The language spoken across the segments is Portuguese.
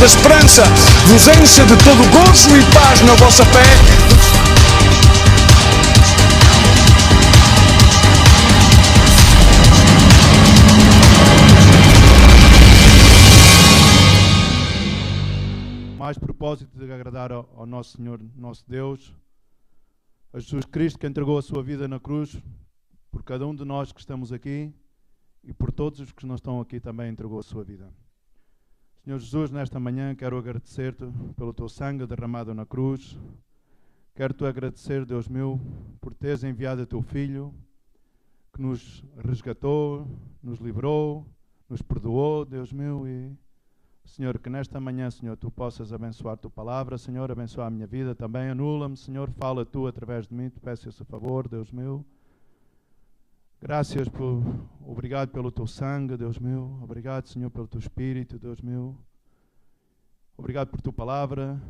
da esperança vos encha de todo gozo e paz na vossa fé. Mais propósito de agradar ao nosso Senhor, nosso Deus, a Jesus Cristo, que entregou a sua vida na cruz por cada um de nós que estamos aqui e por todos os que não estão aqui também entregou a sua vida. Senhor Jesus, nesta manhã quero agradecer-te pelo teu sangue derramado na cruz. Quero-te agradecer, Deus meu, por teres enviado o teu Filho, que nos resgatou, nos livrou, nos perdoou, Deus meu, e Senhor, que nesta manhã, Senhor, tu possas abençoar a tua palavra, Senhor, abençoar a minha vida também, anula-me, Senhor, fala tu através de mim, te peço esse favor, Deus meu. Graças, obrigado pelo teu sangue, Deus meu, obrigado, Senhor, pelo teu Espírito, Deus meu. Obrigado por tua palavra,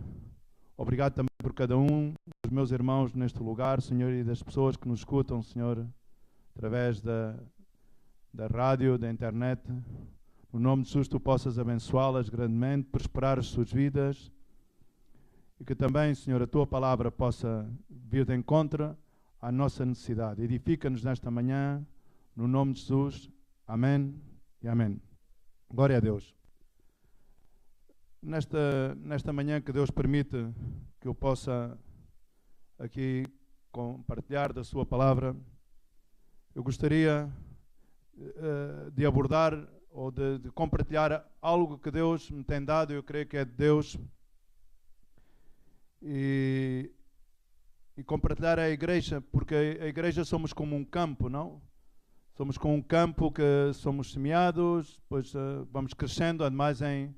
obrigado também por cada um dos meus irmãos neste lugar, Senhor, e das pessoas que nos escutam, Senhor, através da rádio, da internet. No nome de Jesus, tu possas abençoá-las grandemente, prosperar as suas vidas e que também, Senhor, a tua palavra possa vir de encontro à nossa necessidade. Edifica-nos nesta manhã, no nome de Jesus. Amém e amém. Glória a Deus. Nesta manhã que Deus permite que eu possa aqui compartilhar da sua palavra, eu gostaria de abordar ou de compartilhar algo que Deus me tem dado, eu creio que é de Deus, e compartilhar a igreja, porque a igreja somos como um campo, não? Somos como um campo que somos semeados, depois vamos crescendo, ademais em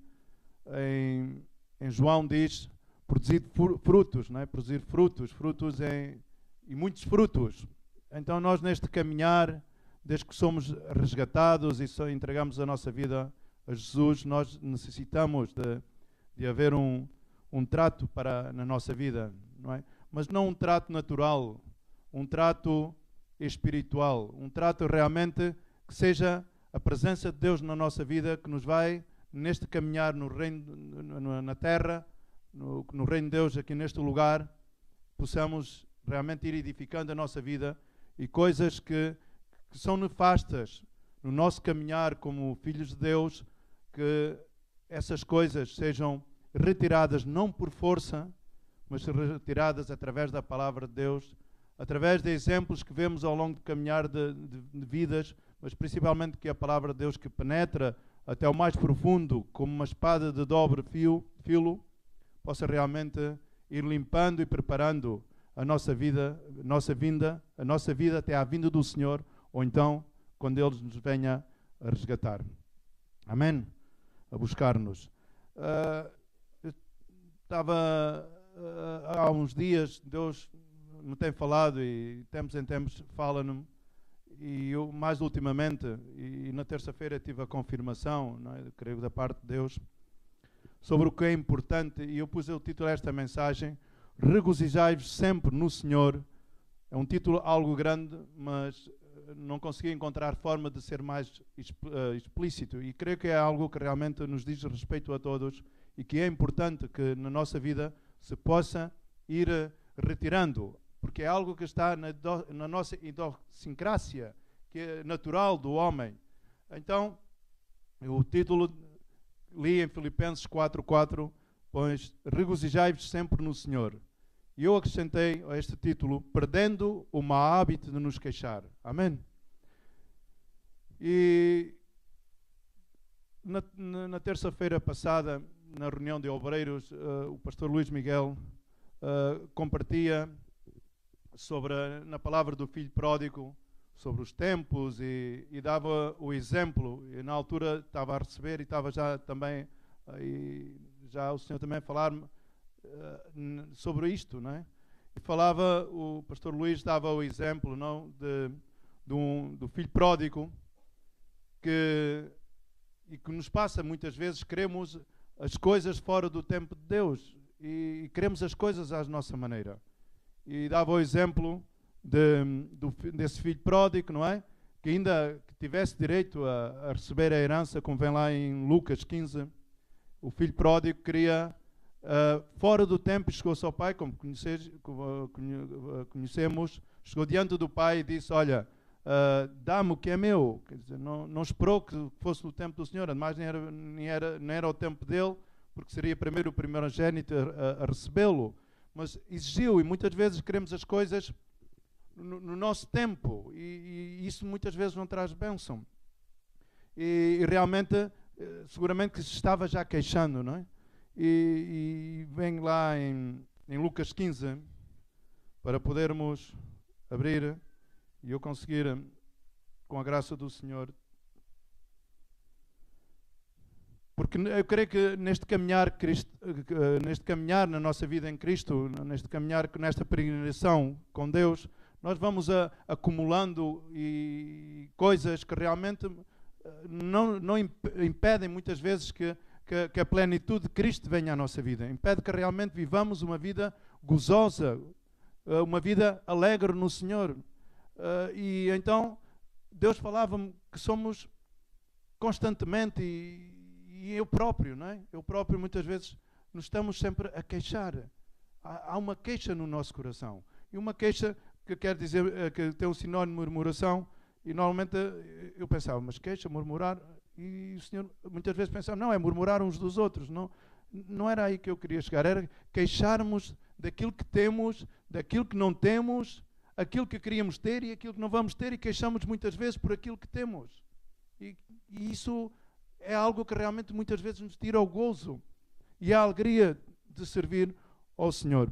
João diz, produzir frutos, não é? Produzir frutos e muitos frutos. Então nós neste caminhar, desde que somos resgatados e só entregamos a nossa vida a Jesus, nós necessitamos de haver um trato na nossa vida, não é? Mas não um trato natural, um trato espiritual, um trato realmente que seja a presença de Deus na nossa vida, que nos vai, neste caminhar no reino, na terra, no reino de Deus, aqui neste lugar, possamos realmente ir edificando a nossa vida e coisas que são nefastas no nosso caminhar como filhos de Deus, que essas coisas sejam retiradas não por força, mas retiradas através da palavra de Deus, através de exemplos que vemos ao longo do caminhar de vidas, mas principalmente que a palavra de Deus que penetra até o mais profundo, como uma espada de dobre filo, possa realmente ir limpando e preparando a nossa vida até à vinda do Senhor, ou então quando Ele nos venha a resgatar. Amém? A buscar-nos. Há uns dias, Deus me tem falado e de tempos em tempos fala-me, e eu mais ultimamente, e na terça-feira tive a confirmação, não é, creio, da parte de Deus, sobre o que é importante, e eu pus o título a esta mensagem, regozijai-vos sempre no Senhor. É um título algo grande, mas não consegui encontrar forma de ser mais explícito, e creio que é algo que realmente nos diz respeito a todos e que é importante que na nossa vida se possa ir retirando, porque é algo que está na nossa idiosincrásia, que é natural do homem. Então, o título li em Filipenses 4:4, pois regozijai-vos sempre no Senhor. E eu acrescentei a este título, perdendo o mau hábito de nos queixar. Amém? E na terça-feira passada, na reunião de obreiros, o pastor Luís Miguel compartilha na palavra do filho pródigo, sobre os tempos, e dava o exemplo. E na altura estava a receber e estava já também, já o Senhor também a falar-me sobre isto, não é? E falava, o pastor Luís dava o exemplo, não, do filho pródigo, que nos passa muitas vezes, queremos as coisas fora do tempo de Deus e queremos as coisas à nossa maneira. E dava o exemplo desse filho pródigo, não é? Que ainda que tivesse direito a receber a herança, como vem lá em Lucas 15, o filho pródigo queria, fora do tempo, chegou-se ao pai, como conhecemos, chegou diante do pai e disse, olha, dá-me o que é meu. Quer dizer, não esperou que fosse no tempo do Senhor, ademais nem era o tempo dele, porque seria primeiro o primogênito a recebê-lo, mas exigiu, e muitas vezes queremos as coisas no nosso tempo, e isso muitas vezes não traz bênção. E realmente, seguramente que se estava já queixando, não é? E vem lá em Lucas 15, para podermos abrir e eu conseguir, com a graça do Senhor. Porque eu creio que neste caminhar na nossa vida em Cristo, neste caminhar, nesta peregrinação com Deus, nós vamos acumulando coisas que realmente não impedem muitas vezes que a plenitude de Cristo venha à nossa vida. Impede que realmente vivamos uma vida gozosa, uma vida alegre no Senhor. E então Deus falava-me que somos constantemente, e eu próprio, não é? Eu próprio muitas vezes nos estamos sempre a queixar. Há uma queixa no nosso coração. E uma queixa que quer dizer que tem um sinónimo de murmuração. E normalmente eu pensava, mas queixa, murmurar, e o Senhor muitas vezes pensava, não, é murmurar uns dos outros. Não era aí que eu queria chegar, era queixarmos daquilo que temos, daquilo que não temos, aquilo que queríamos ter e aquilo que não vamos ter, e queixamos muitas vezes por aquilo que temos. E isso é algo que realmente muitas vezes nos tira o gozo e a alegria de servir ao Senhor.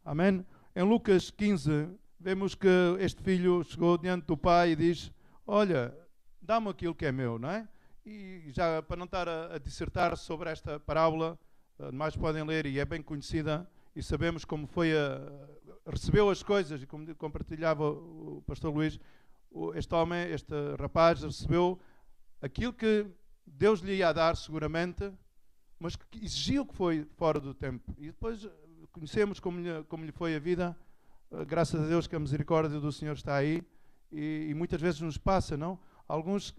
Amém? Em Lucas 15, vemos que este filho chegou diante do pai e diz, olha, dá-me aquilo que é meu, não é? E já para não estar a dissertar sobre esta parábola, mais podem ler, e é bem conhecida, e sabemos como foi recebeu as coisas, e como compartilhava o pastor Luís, este homem, este rapaz, recebeu aquilo que Deus lhe ia dar seguramente, mas que exigiu que foi fora do tempo. E depois conhecemos como lhe foi a vida. Graças a Deus que a misericórdia do Senhor está aí, e muitas vezes nos passa, não? Alguns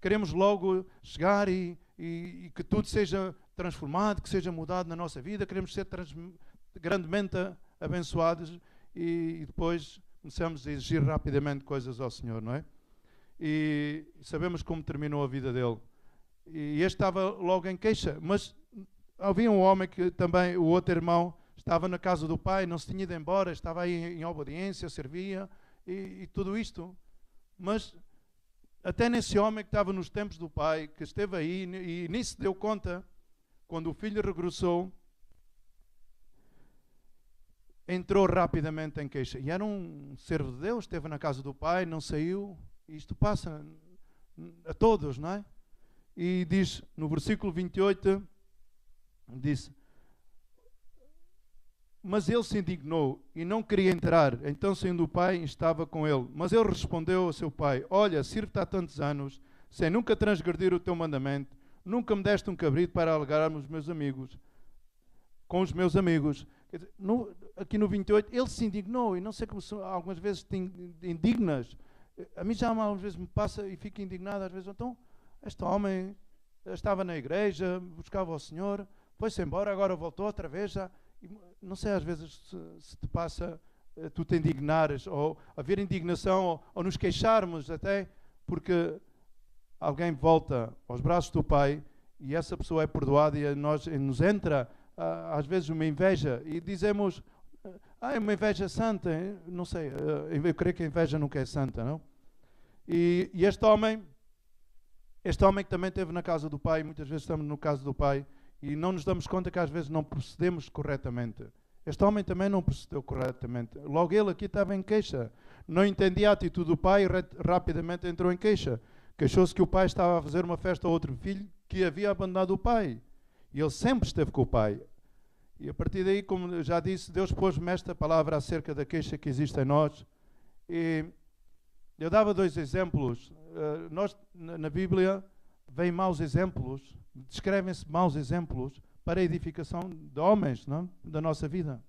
queremos logo chegar e que tudo seja transformado, que seja mudado na nossa vida, queremos ser grandemente abençoados, e depois começamos a exigir rapidamente coisas ao Senhor, não é? E sabemos como terminou a vida dele. E este estava logo em queixa, mas havia um homem que também, o outro irmão, estava na casa do pai, não se tinha ido embora, estava aí em obediência, servia e tudo isto. Mas até nesse homem que estava nos tempos do pai, que esteve aí e nem se deu conta, quando o filho regressou, entrou rapidamente em queixa. E era um servo de Deus, esteve na casa do pai, não saiu. Isto passa a todos, não é? E diz, no versículo 28, disse, mas ele se indignou e não queria entrar. Então, saindo o pai, estava com ele. Mas ele respondeu ao seu pai, olha, sirvo-te há tantos anos, sem nunca transgredir o teu mandamento, nunca me deste um cabrito para alegrarmos com os meus amigos. Quer dizer, aqui no 28, ele se indignou, e não sei como algumas vezes te indignas. A mim já algumas vezes me passa e fico indignado, às vezes, então, este homem estava na igreja, buscava o Senhor, foi-se embora, agora voltou outra vez, já. Não sei, às vezes, se te passa, tu te indignares, ou haver indignação, ou nos queixarmos até, porque alguém volta aos braços do Pai, e essa pessoa é perdoada, e nos entra, às vezes, uma inveja, e dizemos, é uma inveja santa, não sei, eu creio que a inveja nunca é santa, não? E este homem que também esteve na casa do pai, muitas vezes estamos no casa do pai, e não nos damos conta que às vezes não procedemos corretamente. Este homem também não procedeu corretamente. Logo ele aqui estava em queixa. Não entendia a atitude do pai e rapidamente entrou em queixa. Queixou-se que o pai estava a fazer uma festa a outro filho que havia abandonado o pai. E ele sempre esteve com o pai. E a partir daí, como eu já disse, Deus pôs-me esta palavra acerca da queixa que existe em nós. E eu dava 2 exemplos. Nós, na Bíblia, vêm maus exemplos, descrevem-se maus exemplos para a edificação de homens, não? Da nossa vida.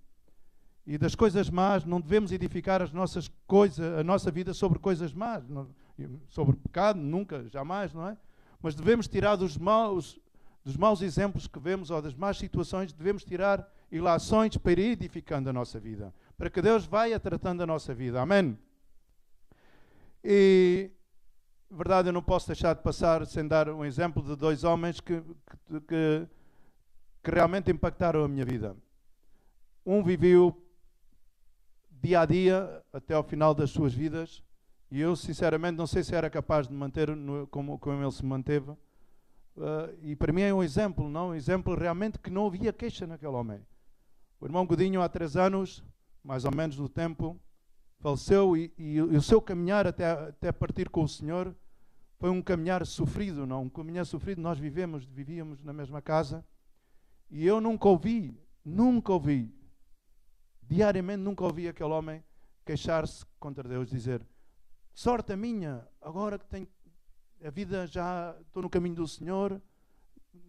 E das coisas más, não devemos edificar a nossa vida sobre coisas más, sobre pecado, nunca, jamais, não é? Mas devemos tirar dos maus dos maus exemplos que vemos ou das más situações, devemos tirar ilações para ir edificando a nossa vida, para que Deus vá tratando a nossa vida. Amém? E, verdade, eu não posso deixar de passar sem dar um exemplo de dois homens que realmente impactaram a minha vida. Um viveu dia a dia até ao final das suas vidas, e eu sinceramente não sei se era capaz de manter como ele se manteve. E para mim é um exemplo, não? Um exemplo realmente que não havia queixa naquele homem. O irmão Godinho, há 3 anos, mais ou menos no tempo, faleceu, e o seu caminhar até partir com o Senhor foi um caminhar sofrido, não? Um caminhar sofrido. Nós vivíamos na mesma casa, e eu nunca ouvi, diariamente nunca ouvi aquele homem queixar-se contra Deus, dizer: sorte a minha, agora que tenho a vida, já estou no caminho do Senhor.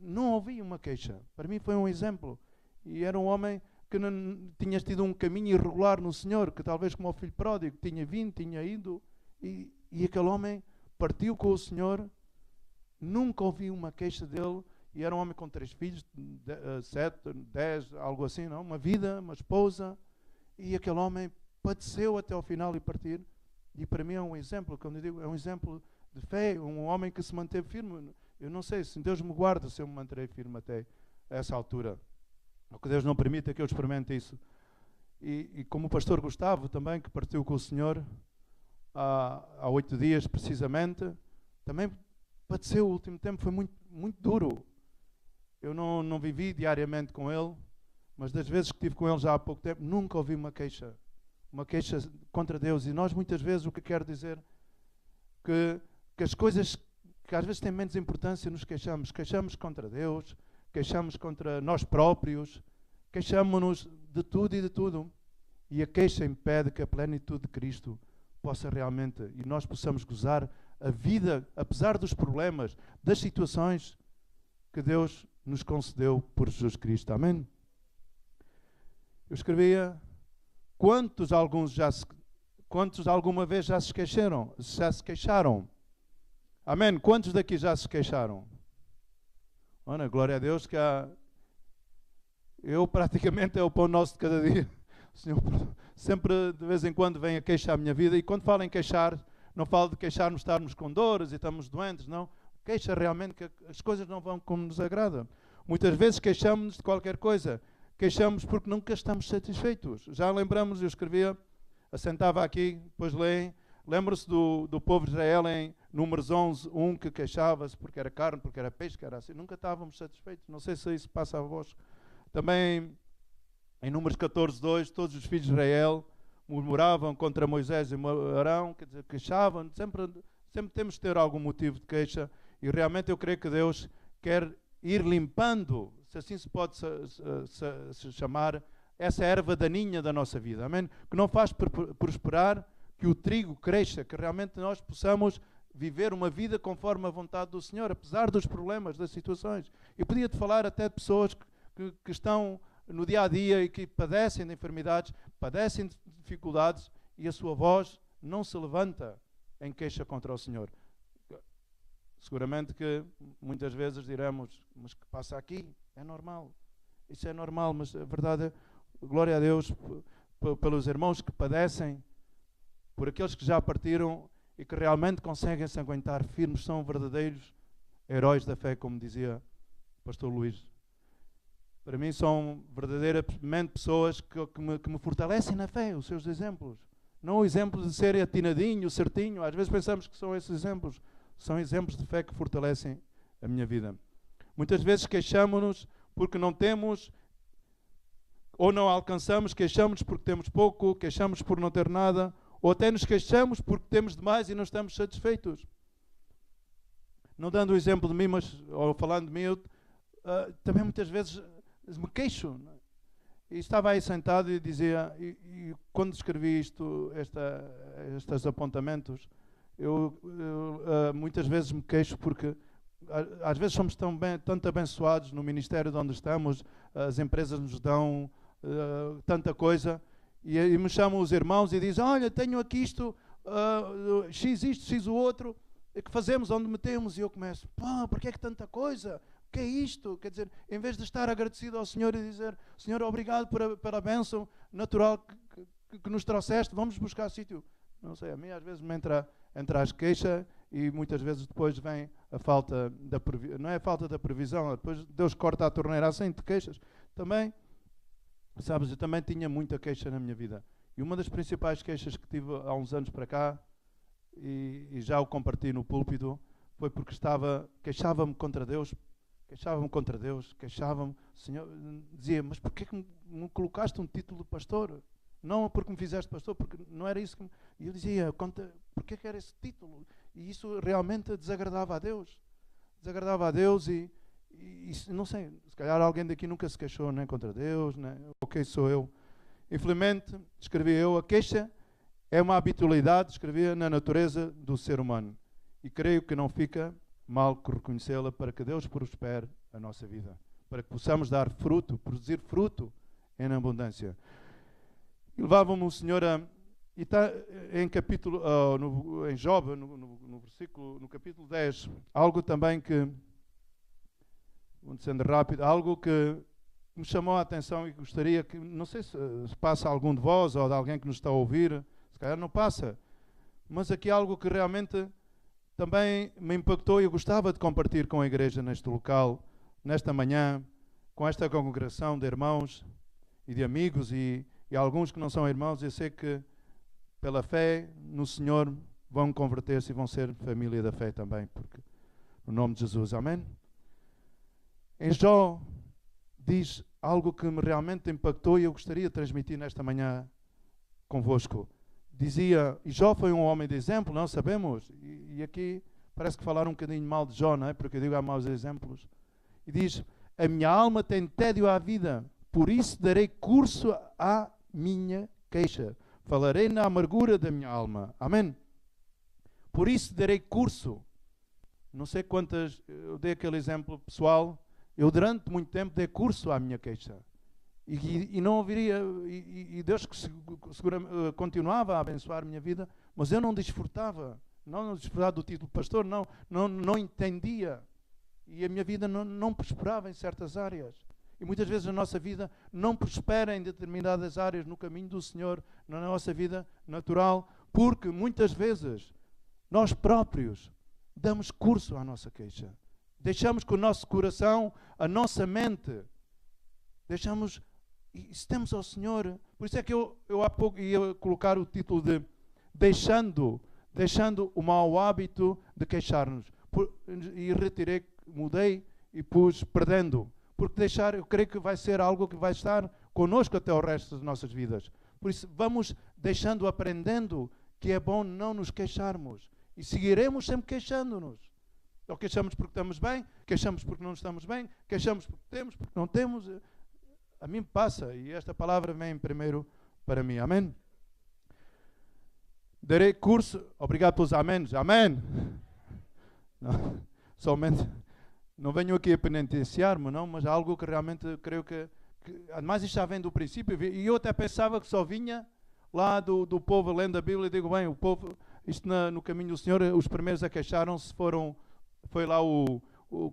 Não ouvi uma queixa. Para mim foi um exemplo. E era um homem que não tinha tido um caminho irregular no Senhor, que talvez como o filho pródigo, tinha vindo, tinha ido, e aquele homem partiu com o Senhor. Nunca ouvi uma queixa dele. E era um homem com 3 filhos, 7, 10, algo assim, não? Uma vida, uma esposa. E aquele homem padeceu até ao final e partir. E para mim é um exemplo, quando eu digo, é um exemplo de fé, um homem que se manteve firme. Eu não sei, se Deus me guarda, se eu me manterei firme até essa altura. O que Deus não permite é que eu experimente isso. E como o pastor Gustavo também, que partiu com o Senhor há 8 dias precisamente, também padeceu. O último tempo foi muito, muito duro. Eu não vivi diariamente com ele, mas das vezes que estive com ele já há pouco tempo, nunca ouvi uma queixa contra Deus. E nós muitas vezes, o que quero dizer, que as coisas que às vezes têm menos importância, nos queixamos contra Deus, queixamos contra nós próprios, queixamos-nos de tudo e de tudo. E a queixa impede que a plenitude de Cristo possa realmente, e nós possamos gozar a vida, apesar dos problemas, das situações que Deus nos concedeu por Jesus Cristo. Amém? Eu escrevia: quantos alguma vez já se queixaram? Amém? Quantos daqui já se queixaram? Olha, glória a Deus que eu praticamente é o pão nosso de cada dia. O Senhor sempre de vez em quando vem a queixar a minha vida, e quando falo em queixar, não falo de queixarmos, estarmos com dores e estamos doentes, não. Queixa realmente que as coisas não vão como nos agrada. Muitas vezes queixamos-nos de qualquer coisa. Queixamos porque nunca estamos satisfeitos. Já lembramos, eu escrevia, assentava aqui, depois leem. Lembram-se do povo de Israel em Números 11:1, que queixava-se porque era carne, porque era peixe, que era assim. Nunca estávamos satisfeitos. Não sei se isso passa a vós. Também em Números 14:2, todos os filhos de Israel murmuravam contra Moisés e Arão, quer dizer, queixavam. Sempre temos de ter algum motivo de queixa. E realmente eu creio que Deus quer ir limpando, se assim se pode se chamar, essa erva daninha da nossa vida. Amém? Que não faz prosperar, que o trigo cresça, que realmente nós possamos viver uma vida conforme a vontade do Senhor, apesar dos problemas, das situações. Eu podia-te falar até de pessoas que estão no dia a dia e que padecem de enfermidades, padecem de dificuldades, e a sua voz não se levanta em queixa contra o Senhor. Seguramente que muitas vezes diremos: mas que passa aqui? É normal. Isso é normal, mas a verdade é, glória a Deus pelos irmãos que padecem, por aqueles que já partiram e que realmente conseguem se aguentar firmes, são verdadeiros heróis da fé, como dizia o pastor Luís. Para mim são verdadeiramente pessoas que me fortalecem na fé, os seus exemplos. Não o exemplo de ser atinadinho, certinho. Às vezes pensamos que são esses exemplos. São exemplos de fé que fortalecem a minha vida. Muitas vezes queixamos-nos porque não temos ou não alcançamos, queixamos-nos porque temos pouco, queixamos por não ter nada, ou até nos queixamos porque temos demais e não estamos satisfeitos. Não dando o exemplo de mim, mas ou falando de mim, eu também muitas vezes me queixo. E estava aí sentado e dizia, e quando escrevi estes apontamentos, eu muitas vezes me queixo porque às vezes somos tanto abençoados no ministério de onde estamos, as empresas nos dão tanta coisa, e me chamam os irmãos e dizem: olha, tenho aqui isto, X o outro, que fazemos, onde metemos, e eu começo: pá, porque é que tanta coisa? que é isto? Quer dizer, em vez de estar agradecido ao Senhor e dizer, Senhor, obrigado pela bênção natural que nos trouxeste, vamos buscar sítio. Não sei, a mim às vezes me entra as queixas e muitas vezes depois vem a falta da previsão. Não é a falta da previsão, depois Deus corta a torneira assim de queixas. Também, sabes, eu também tinha muita queixa na minha vida. E uma das principais queixas que tive há uns anos para cá, e já o compartilhei no púlpito, foi porque queixava-me contra Deus, Senhor, dizia, mas porquê que me colocaste um título de pastor? Não porque me fizeste pastor, porque não era isso que E eu dizia, porquê que era esse título? E isso realmente desagradava a Deus. E não sei, se calhar alguém daqui nunca se queixou nem contra Deus, nem ok, sou eu. Infelizmente, escrevi eu, a queixa é uma habitualidade, escrevia, na natureza do ser humano. E creio que não fica mal reconhecê-la para que Deus prospere a nossa vida. Para que possamos dar fruto, produzir fruto em abundância. E levava-me o Senhor a... E está em capítulo, em Job, no versículo, no capítulo 10, algo também que, sendo rápido, algo que me chamou a atenção e gostaria que, não sei se passa algum de vós ou de alguém que nos está a ouvir, se calhar não passa, mas aqui algo que realmente também me impactou e eu gostava de compartilhar com a igreja neste local, nesta manhã, com esta congregação de irmãos e de amigos e alguns que não são irmãos. Eu sei que pela fé no Senhor vão converter-se e vão ser família da fé também, porque no nome de Jesus, amém? Em Jó diz algo que me realmente impactou e eu gostaria de transmitir nesta manhã convosco. Dizia, e Jó foi um homem de exemplo, não sabemos, e aqui parece que falaram um bocadinho mal de Jó, não é? Porque eu digo há maus exemplos. E diz, a minha alma tem tédio à vida, por isso darei curso à minha queixa. Falarei na amargura da minha alma. Amém? Por isso darei curso. Não sei quantas, eu dei aquele exemplo pessoal, eu durante muito tempo dei curso à minha queixa. E não haveria, e Deus continuava a abençoar a minha vida, mas eu não desfrutava do título de pastor, não entendia. E a minha vida não prosperava em certas áreas. E muitas vezes a nossa vida não prospera em determinadas áreas no caminho do Senhor, na nossa vida natural, porque muitas vezes nós próprios damos curso à nossa queixa. Deixamos que o nosso coração, a nossa mente, deixamos, e se temos ao Senhor, por isso é que eu há pouco ia colocar o título de deixando o mau hábito de queixar-nos. E retirei, mudei e pus perdendo. Porque eu creio que vai ser algo que vai estar connosco até o resto das nossas vidas. Por isso, vamos aprendendo que é bom não nos queixarmos. E seguiremos sempre queixando-nos. Ou queixamos porque estamos bem, queixamos porque não estamos bem, queixamos porque temos, porque não temos. A mim passa, e esta palavra vem primeiro para mim. Amém? Darei curso, obrigado pelos améns. Amém? Não, somente... Não venho aqui a penitenciar-me, não, mas algo que realmente creio que ademais isto já vem do princípio, e eu até pensava que só vinha lá do povo lendo a Bíblia, e digo, bem, o povo, isto no caminho do Senhor, os primeiros a queixaram-se foi lá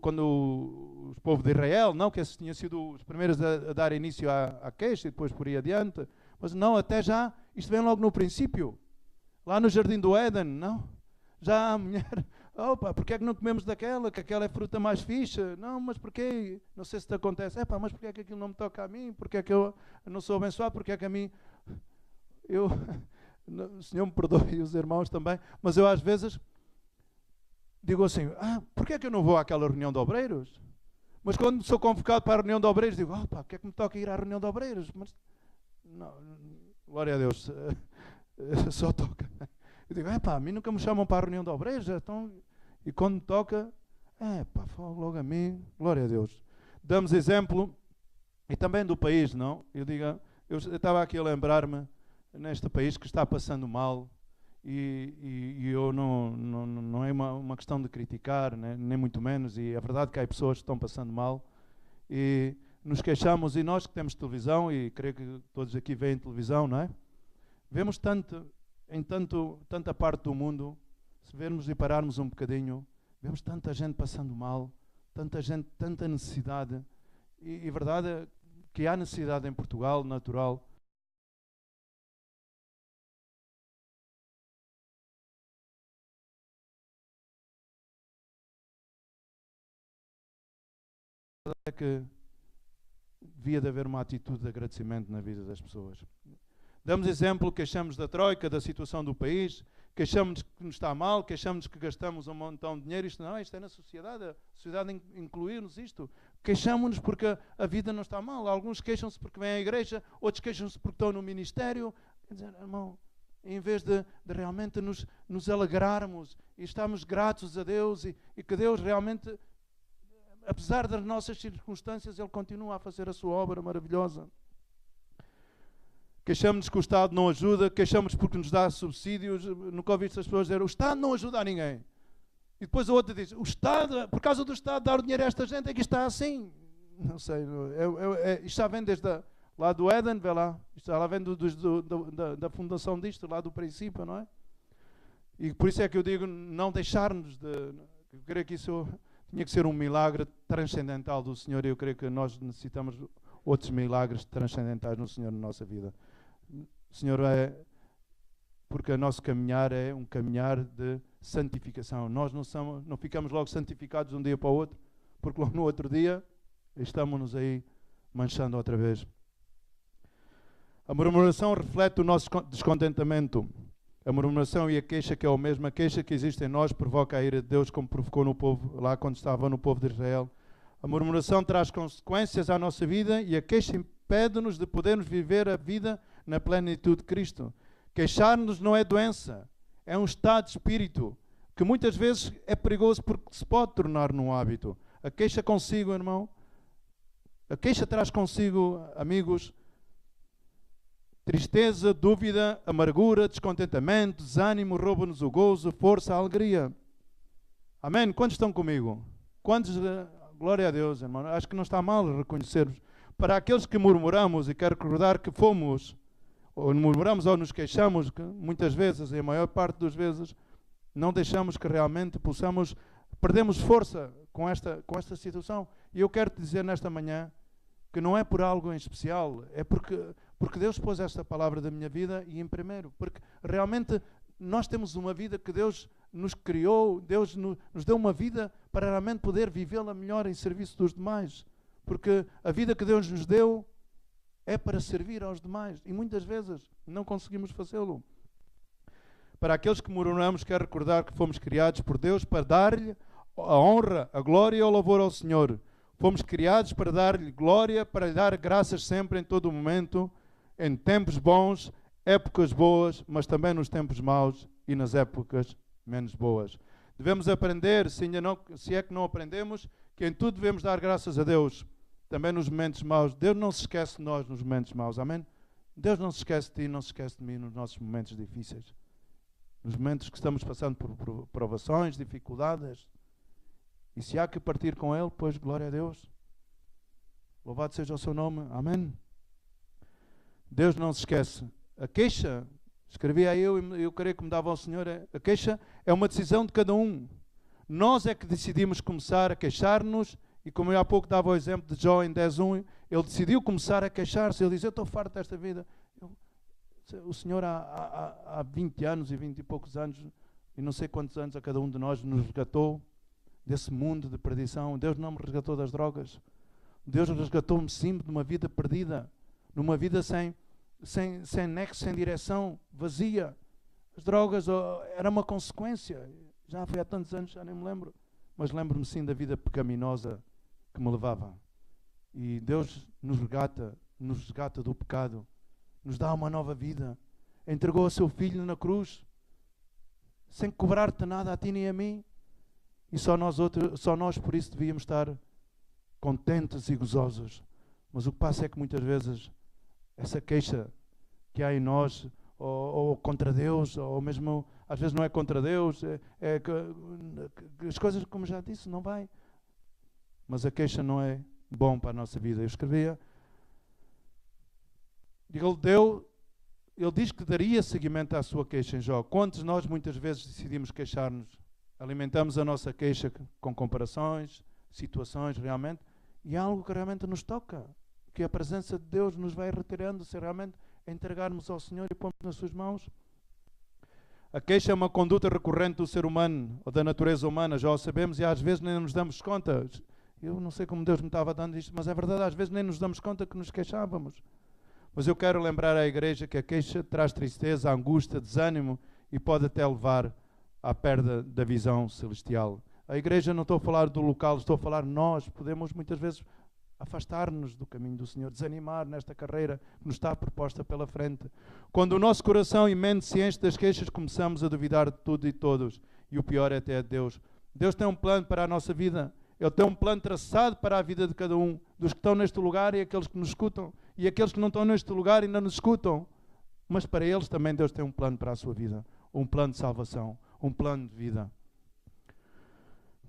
quando os povos de Israel, não, que esses tinham sido os primeiros a dar início à queixa e depois por aí adiante, mas não, até já, isto vem logo no princípio, lá no Jardim do Éden, não? Já a mulher... Opa, porque é que não comemos daquela? Que aquela é fruta mais fixe. Não, mas porquê? Não sei se te acontece. Mas porquê é que aquilo não me toca a mim? Porquê é que eu não sou abençoado? Porquê é que a mim... O Senhor me perdoe e os irmãos também. Mas eu às vezes digo assim, porquê é que eu não vou àquela reunião de obreiros? Mas quando sou convocado para a reunião de obreiros, digo, porquê é que me toca ir à reunião de obreiros? Mas, não, glória a Deus, só toca... Eu digo, a mim nunca me chamam para a reunião de obreiros, então, e quando me toca, logo a mim, glória a Deus. Damos exemplo, e também do país, não? Eu estava aqui a lembrar-me, neste país que está passando mal, e eu não é uma questão de criticar, né? Nem muito menos, e é verdade que há pessoas que estão passando mal, e nos queixamos, e nós que temos televisão, e creio que todos aqui veem televisão, não é? Vemos tanta parte do mundo, se vermos e pararmos um bocadinho, vemos tanta gente passando mal, tanta gente, tanta necessidade. E a verdade é que há necessidade em Portugal, natural. É que devia de haver uma atitude de agradecimento na vida das pessoas. Damos exemplo, queixamos da troika, da situação do país, queixamos que nos está mal, queixamos que gastamos um montão de dinheiro. Isto é na sociedade, a sociedade incluir-nos isto. Queixamos-nos porque a vida não está mal. Alguns queixam-se porque vêm à igreja, outros queixam-se porque estão no ministério. Quer dizer, irmão, em vez de realmente nos alegrarmos e estarmos gratos a Deus e que Deus realmente, apesar das nossas circunstâncias, Ele continua a fazer a sua obra maravilhosa. Queixamos-nos que o Estado não ajuda, queixamos porque nos dá subsídios. Nunca ouvi estas pessoas dizer, o Estado não ajuda a ninguém. E depois a outra diz, o Estado, por causa do Estado dar o dinheiro a esta gente é que está assim. Não sei, isto já vem desde lá do Éden, vê lá. Isto já vem da fundação disto, lá do princípio, não é? E por isso é que eu digo, não deixar-nos de... Eu creio que isso tinha que ser um milagre transcendental do Senhor, e eu creio que nós necessitamos outros milagres transcendentais no Senhor na nossa vida. O Senhor porque o nosso caminhar é um caminhar de santificação. Nós não ficamos logo santificados de um dia para o outro, porque logo no outro dia estamos-nos aí manchando outra vez. A murmuração reflete o nosso descontentamento. A murmuração e a queixa, que é a mesma queixa que existe em nós, provoca a ira de Deus, como provocou no povo, lá quando estava no povo de Israel. A murmuração traz consequências à nossa vida e a queixa impede-nos de podermos viver a vida na plenitude de Cristo. Queixar-nos não é doença, é um estado de espírito que muitas vezes é perigoso porque se pode tornar num hábito. A queixa consigo, irmão, a queixa traz consigo, amigos, tristeza, dúvida, amargura, descontentamento, desânimo, rouba-nos o gozo, força, a alegria. Amém? Quantos estão comigo? Quantos... Glória a Deus, irmão. Acho que não está mal reconhecermos. Para aqueles que murmuramos, e quero recordar que fomos, ou murmuramos ou nos queixamos, que muitas vezes, e a maior parte das vezes, não deixamos que realmente possamos, perdemos força com esta situação. E eu quero te dizer nesta manhã que não é por algo em especial, é porque Deus pôs esta palavra da minha vida e em primeiro, porque realmente nós temos uma vida que Deus nos criou, Deus nos deu uma vida para realmente poder vivê-la melhor em serviço dos demais. Porque a vida que Deus nos deu é para servir aos demais. E muitas vezes não conseguimos fazê-lo. Para aqueles que murmuramos, quero recordar que fomos criados por Deus para dar-lhe a honra, a glória e o louvor ao Senhor. Fomos criados para dar-lhe glória, para lhe dar graças sempre, em todo o momento, em tempos bons, épocas boas, mas também nos tempos maus e nas épocas menos boas. Devemos aprender, se é que não aprendemos, que em tudo devemos dar graças a Deus, também nos momentos maus. Deus não se esquece de nós nos momentos maus, amém? Deus não se esquece de ti, não se esquece de mim nos nossos momentos difíceis. Nos momentos que estamos passando por provações, dificuldades. E se há que partir com Ele, pois glória a Deus. Louvado seja o seu nome, amém? Deus não se esquece. A queixa, escrevi aí eu creio que me dava ao Senhor, a queixa é uma decisão de cada um. Nós é que decidimos começar a queixar-nos, e como eu há pouco dava o exemplo de Jó em 10:1, ele decidiu começar a queixar-se, ele disse, eu estou farto desta vida. O Senhor há 20 anos e 20 e poucos anos, e não sei quantos anos a cada um de nós nos resgatou desse mundo de perdição. Deus não me resgatou das drogas. Deus resgatou-me sim de uma vida perdida, numa vida sem nexo, sem direção, vazia. As drogas era uma consequência. Já foi há tantos anos, já nem me lembro. Mas lembro-me sim da vida pecaminosa que me levava. E Deus nos resgata do pecado, nos dá uma nova vida. Entregou o seu Filho na cruz, sem cobrar-te nada a ti nem a mim. E só nós por isso devíamos estar contentes e gozosos. Mas o que passa é que muitas vezes essa queixa que há em nós, ou contra Deus, ou mesmo, às vezes não é contra Deus, que as coisas, como já disse, não vai. Mas a queixa não é bom para a nossa vida. Eu escrevia, ele diz que daria seguimento à sua queixa em Jó. Quantos nós muitas vezes decidimos queixar-nos? Alimentamos a nossa queixa com comparações, situações realmente, e é algo que realmente nos toca, que a presença de Deus nos vai retirando se realmente entregarmos ao Senhor e pomos nas suas mãos. A queixa é uma conduta recorrente do ser humano, ou da natureza humana, já o sabemos, e às vezes nem nos damos conta. Eu não sei como Deus me estava dando isto, mas é verdade, às vezes nem nos damos conta que nos queixávamos. Mas eu quero lembrar à igreja que a queixa traz tristeza, angústia, desânimo e pode até levar à perda da visão celestial. A igreja, não estou a falar do local, estou a falar nós, podemos muitas vezes afastar-nos do caminho do Senhor, desanimar nesta carreira que nos está proposta pela frente. Quando o nosso coração e mente se enche das queixas, começamos a duvidar de tudo e todos. E o pior é até de Deus. Deus tem um plano para a nossa vida. Ele tem um plano traçado para a vida de cada um, dos que estão neste lugar e aqueles que nos escutam. E aqueles que não estão neste lugar e não nos escutam. Mas para eles também Deus tem um plano para a sua vida. Um plano de salvação. Um plano de vida.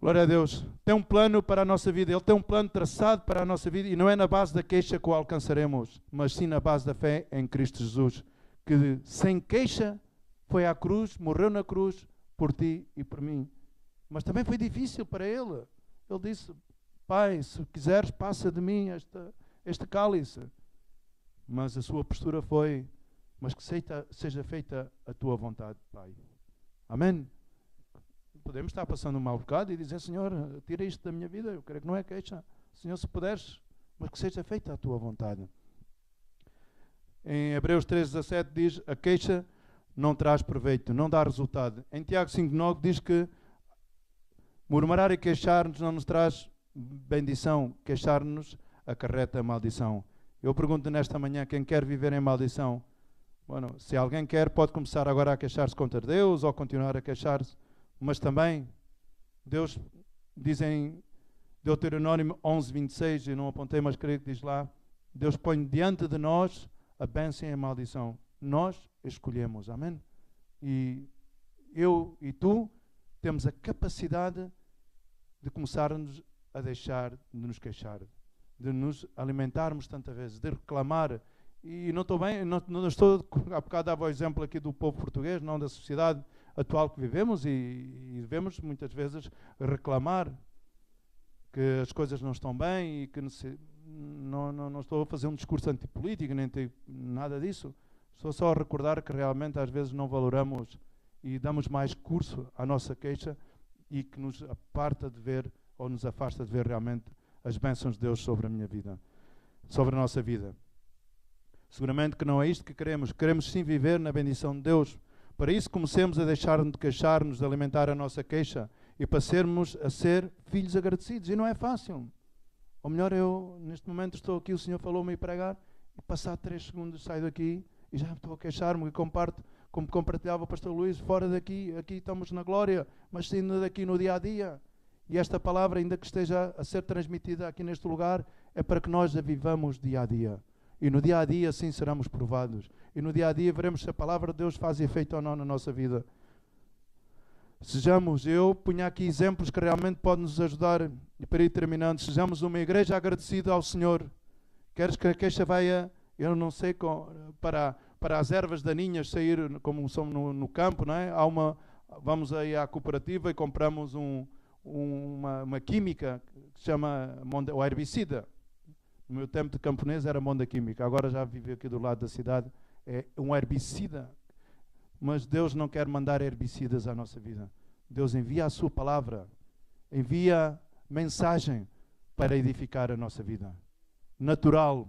Glória a Deus. Tem um plano para a nossa vida. Ele tem um plano traçado para a nossa vida. E não é na base da queixa que o alcançaremos, mas sim na base da fé em Cristo Jesus. Que sem queixa foi à cruz, morreu na cruz por ti e por mim. Mas também foi difícil para ele. Ele disse, Pai, se quiseres, passa de mim este cálice. Mas a sua postura foi, mas que seja feita a tua vontade, Pai. Amém? Podemos estar passando um mau bocado e dizer, Senhor, tira isto da minha vida. Eu creio que não é queixa. Senhor, se puderes, mas que seja feita a tua vontade. Em Hebreus 3,17 diz, a queixa não traz proveito, não dá resultado. Em Tiago 5,9 diz que murmurar e queixar-nos não nos traz bendição. Queixar-nos acarreta a maldição. Eu pergunto nesta manhã, quem quer viver em maldição? Bueno, se alguém quer, pode começar agora a queixar-se contra Deus ou continuar a queixar-se. Mas também, Deus diz em Deuteronômio 11:26, eu não apontei, mas creio que diz lá, Deus põe diante de nós a bênção e a maldição. Nós escolhemos, amém? E eu e tu temos a capacidade de começarmos a deixar de nos queixar, de nos alimentarmos tantas vezes, de reclamar. E não estou bem, não estou, há bocado dava o exemplo aqui do povo português, não da sociedade atual que vivemos, e devemos muitas vezes reclamar que as coisas não estão bem e que não estou a fazer um discurso antipolítico, nem nada disso. Estou só a recordar que realmente às vezes não valoramos e damos mais curso à nossa queixa e que nos aparta de ver ou nos afasta de ver realmente as bênçãos de Deus sobre a minha vida, sobre a nossa vida. Seguramente que não é isto que queremos. Queremos sim viver na bendição de Deus. Para isso comecemos a deixar de queixar-nos, de alimentar a nossa queixa e passarmos a ser filhos agradecidos. E não é fácil. Ou melhor, eu neste momento estou aqui, o Senhor falou-me a pregar e passado 3 segundos saio daqui e já estou a queixar-me e comparto, como compartilhava o pastor Luís, fora daqui, aqui estamos na glória, mas saindo daqui no dia a dia. E esta palavra, ainda que esteja a ser transmitida aqui neste lugar, é para que nós a vivamos dia a dia. E no dia a dia, sim, seremos provados. E no dia a dia veremos se a palavra de Deus faz efeito ou não na nossa vida. Sejamos, eu ponho aqui exemplos que realmente podem nos ajudar. E para ir terminando, sejamos uma igreja agradecida ao Senhor. Queres que a queixa vá, eu não sei, para as ervas daninhas sair, como são no campo, não é? Vamos aí à cooperativa e compramos uma química que se chama o herbicida. No meu tempo de camponês era monda química, agora já vivo aqui do lado da cidade, é um herbicida. Mas Deus não quer mandar herbicidas à nossa vida. Deus envia a sua palavra, envia mensagem para edificar a nossa vida. Natural,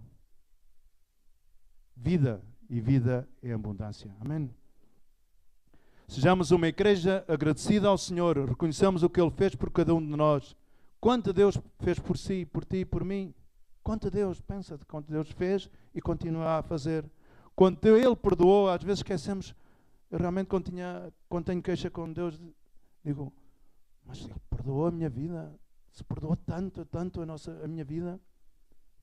vida e vida em abundância. Amém? Sejamos uma igreja agradecida ao Senhor, reconheçamos o que Ele fez por cada um de nós. Quanto Deus fez por si, por ti e por mim. Quanto Deus, pensa de quanto Deus fez e continua a fazer. Quanto Ele perdoou, às vezes esquecemos. Eu realmente, quando tenho queixa com Deus, digo, mas Ele perdoou a minha vida. Se perdoou tanto a minha vida,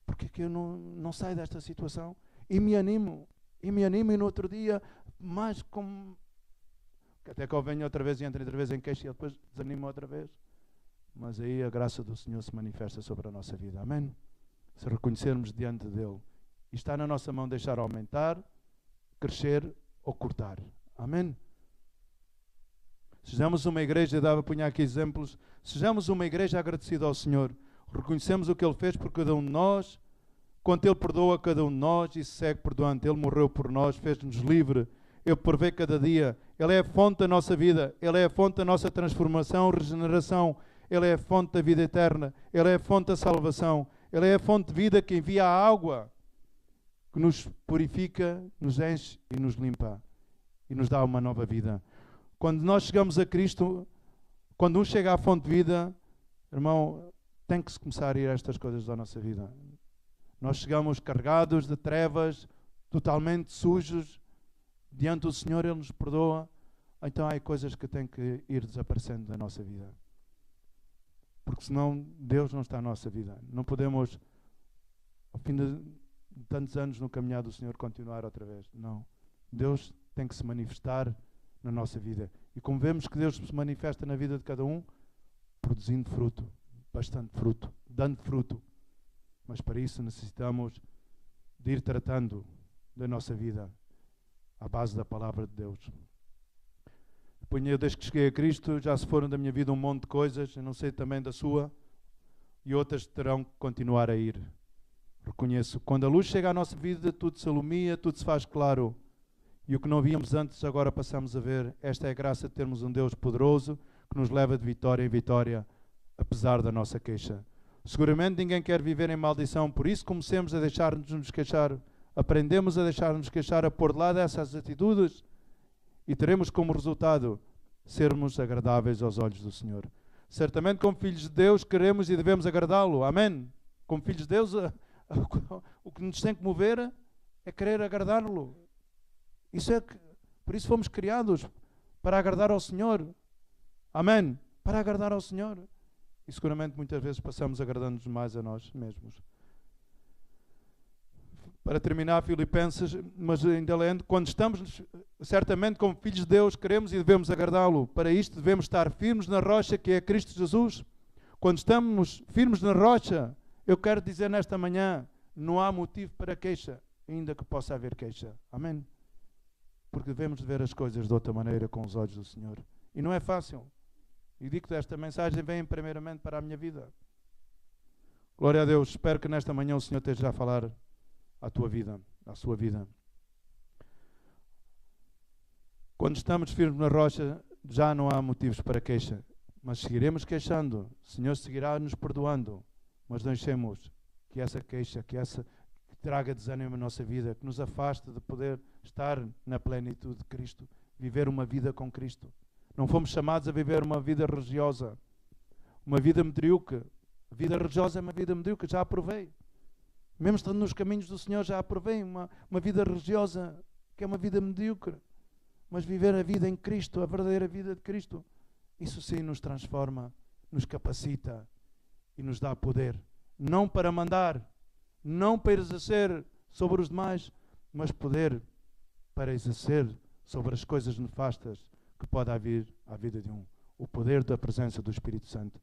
porque é que eu não saio desta situação? E me animo e no outro dia, mais como... Até que eu venho outra vez e entro outra vez em queixa e depois desanimo outra vez. Mas aí a graça do Senhor se manifesta sobre a nossa vida. Amém? Se reconhecermos diante dEle. E está na nossa mão deixar aumentar, crescer ou cortar. Amém? Sejamos uma igreja, eu dava punhar aqui exemplos, sejamos uma igreja agradecida ao Senhor. Reconhecemos o que Ele fez por cada um de nós, quanto Ele perdoa cada um de nós e segue perdoando. Ele morreu por nós, fez-nos livre. Ele provê cada dia. Ele é a fonte da nossa vida. Ele é a fonte da nossa transformação, regeneração. Ele é a fonte da vida eterna. Ele é a fonte da salvação. Ele é a fonte de vida que envia a água, que nos purifica, nos enche e nos limpa. E nos dá uma nova vida. Quando nós chegamos a Cristo, quando um chega à fonte de vida, irmão, tem que se começar a ir a estas coisas da nossa vida. Nós chegamos carregados de trevas, totalmente sujos, diante do Senhor, Ele nos perdoa. Então há coisas que têm que ir desaparecendo da nossa vida. Porque senão Deus não está na nossa vida. Não podemos, ao fim de tantos anos no caminhar do Senhor, continuar outra vez. Não. Deus tem que se manifestar na nossa vida. E como vemos que Deus se manifesta na vida de cada um, produzindo fruto, bastante fruto, dando fruto. Mas para isso necessitamos de ir tratando da nossa vida à base da palavra de Deus. Eu, desde que cheguei a Cristo, já se foram da minha vida um monte de coisas, eu não sei também da sua, e outras terão que continuar a ir. Reconheço, quando a luz chega à nossa vida, tudo se ilumina, tudo se faz claro. E o que não víamos antes, agora passamos a ver. Esta é a graça de termos um Deus poderoso que nos leva de vitória em vitória, apesar da nossa queixa. Seguramente ninguém quer viver em maldição, por isso comecemos a deixar-nos queixar. Aprendemos a deixar-nos queixar, a pôr de lado essas atitudes e teremos como resultado sermos agradáveis aos olhos do Senhor. Certamente, como filhos de Deus, queremos e devemos agradá-lo. Amém? Como filhos de Deus, o que nos tem que mover é querer agradá-lo. Por isso fomos criados, para agradar ao Senhor. Amém? Para agradar ao Senhor. E seguramente muitas vezes passamos agradando-nos mais a nós mesmos. Para terminar, Filipenses, mas ainda lendo, quando estamos certamente como filhos de Deus, queremos e devemos agradá-lo. Para isto devemos estar firmes na rocha que é Cristo Jesus. Quando estamos firmes na rocha, eu quero dizer nesta manhã, não há motivo para queixa, ainda que possa haver queixa. Amém? Porque devemos de ver as coisas de outra maneira com os olhos do Senhor. E não é fácil. E digo que esta mensagem vem primeiramente para a minha vida. Glória a Deus. Espero que nesta manhã o Senhor esteja a falar à tua vida, à sua vida. Quando estamos firmes na rocha, já não há motivos para queixa. Mas seguiremos queixando. O Senhor seguirá nos perdoando. Mas deixemos que essa queixa, que traga desânimo à nossa vida, que nos afaste de poder estar na plenitude de Cristo, viver uma vida com Cristo. Não fomos chamados a viver uma vida religiosa, uma vida medíocre. A vida religiosa é uma vida medíocre, já a provei. Mesmo estando nos caminhos do Senhor, já a provei. Uma vida religiosa que é uma vida medíocre. Mas viver a vida em Cristo, a verdadeira vida de Cristo, isso sim nos transforma, nos capacita e nos dá poder. Não para mandar, não para exercer sobre os demais, mas poder para exercer sobre as coisas nefastas que pode haver à vida de um. O poder da presença do Espírito Santo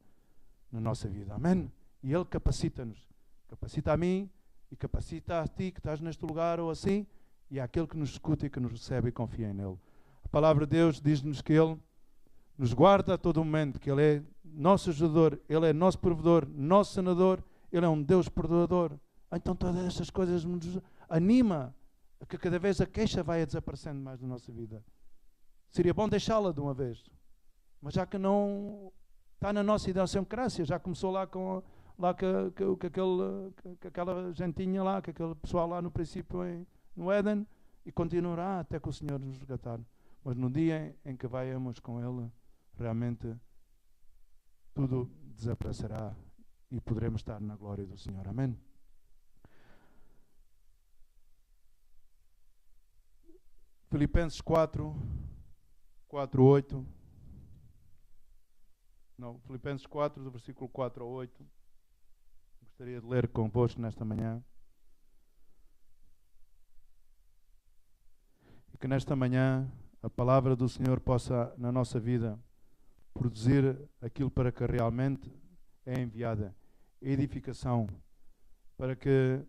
na nossa vida. Amém? E Ele capacita-nos. Capacita a mim e capacita a ti que estás neste lugar ou assim, e àquele que nos escuta e que nos recebe e confia nele. A palavra de Deus diz-nos que Ele nos guarda a todo momento, que Ele é nosso ajudador, Ele é nosso provedor, nosso sanador, Ele é um Deus perdoador. Então todas estas coisas nos anima a que cada vez a queixa vai desaparecendo mais da nossa vida. Seria bom deixá-la de uma vez, mas já que não está na nossa idiosincrasia, já começou lá com aquela gentinha lá, com aquele pessoal lá no princípio no Éden, e continuará até que o Senhor nos resgatar. Mas no dia em que vayamos com Ele, realmente tudo desaparecerá e poderemos estar na glória do Senhor. Amém? Filipenses 4, 8. Não, Filipenses 4, do versículo 4 ao 8. Gostaria de ler convosco nesta manhã. E que nesta manhã a palavra do Senhor possa, na nossa vida, produzir aquilo para que realmente é enviada. Edificação. Para que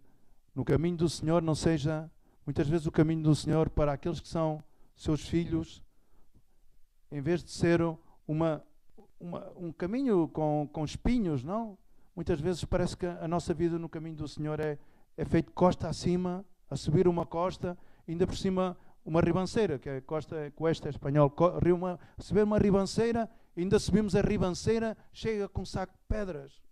no caminho do Senhor não seja, muitas vezes o caminho do Senhor para aqueles que são seus filhos, em vez de ser um caminho com espinhos, não? Muitas vezes parece que a nossa vida no caminho do Senhor é feito costa acima, a subir uma costa, ainda por cima uma ribanceira, que a cuesta é espanhol, subir uma ribanceira, ainda subimos a ribanceira, chega com um saco de pedras.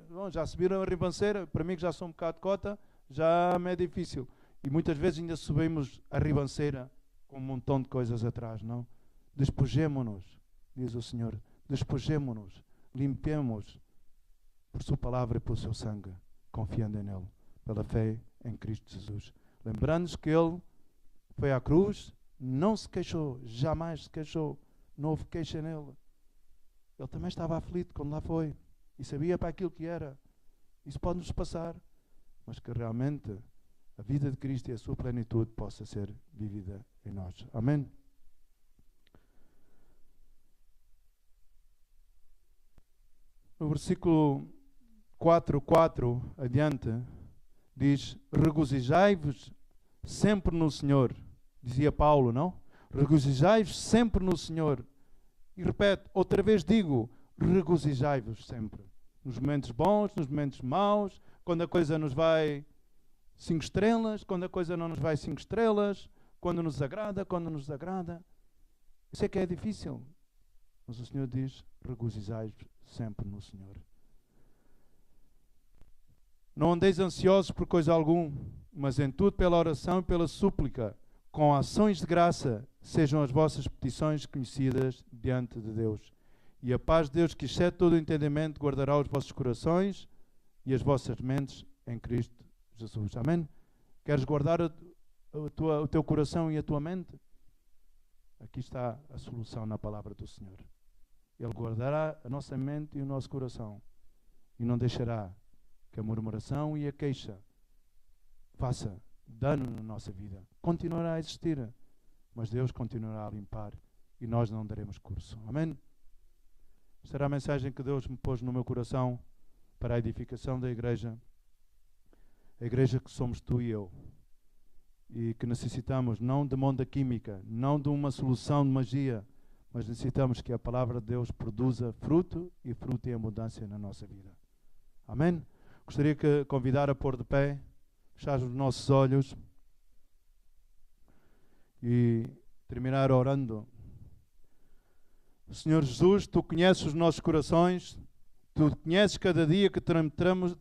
Bom, já subiram a ribanceira, para mim que já sou um bocado de cota, já me é difícil. E muitas vezes ainda subimos a ribanceira com um montão de coisas atrás, não? Despojemo-nos, diz o Senhor, despojemo-nos, limpemos por sua palavra e pelo seu sangue, confiando nele, pela fé em Cristo Jesus. Lembrando-nos que ele foi à cruz, não se queixou, jamais se queixou, não houve queixa nele. Ele também estava aflito quando lá foi e sabia para aquilo que era. Isso pode nos passar, mas que realmente a vida de Cristo e a sua plenitude possa ser vivida em nós. Amém? No versículo 4 adiante, diz: regozijai-vos sempre no Senhor. Dizia Paulo, não? Regozijai-vos sempre no Senhor. E repete, outra vez digo, regozijai-vos sempre. Nos momentos bons, nos momentos maus, quando a coisa nos vai 5 estrelas, quando a coisa não nos vai 5 estrelas, quando nos agrada, quando nos desagrada. Eu sei que é difícil, mas o Senhor diz, regozijai-vos sempre no Senhor. Não andeis ansiosos por coisa alguma, mas em tudo pela oração e pela súplica, com ações de graça, sejam as vossas petições conhecidas diante de Deus. E a paz de Deus, que excede todo o entendimento, guardará os vossos corações e as vossas mentes em Cristo Jesus. Amém? Queres guardar o teu coração e a tua mente? Aqui está a solução na palavra do Senhor. Ele guardará a nossa mente e o nosso coração e não deixará que a murmuração e a queixa faça dano na nossa vida. Continuará a existir, mas Deus continuará a limpar e nós não daremos curso. Amém? Esta era a mensagem que Deus me pôs no meu coração para a edificação da igreja. A igreja que somos tu e eu. E que necessitamos não de monda química, não de uma solução de magia, mas necessitamos que a palavra de Deus produza fruto e fruto em abundância na nossa vida. Amém? Gostaria de convidar a pôr de pé, fechar os nossos olhos e terminar orando. Senhor Jesus, tu conheces os nossos corações, tu conheces cada dia que tratamos de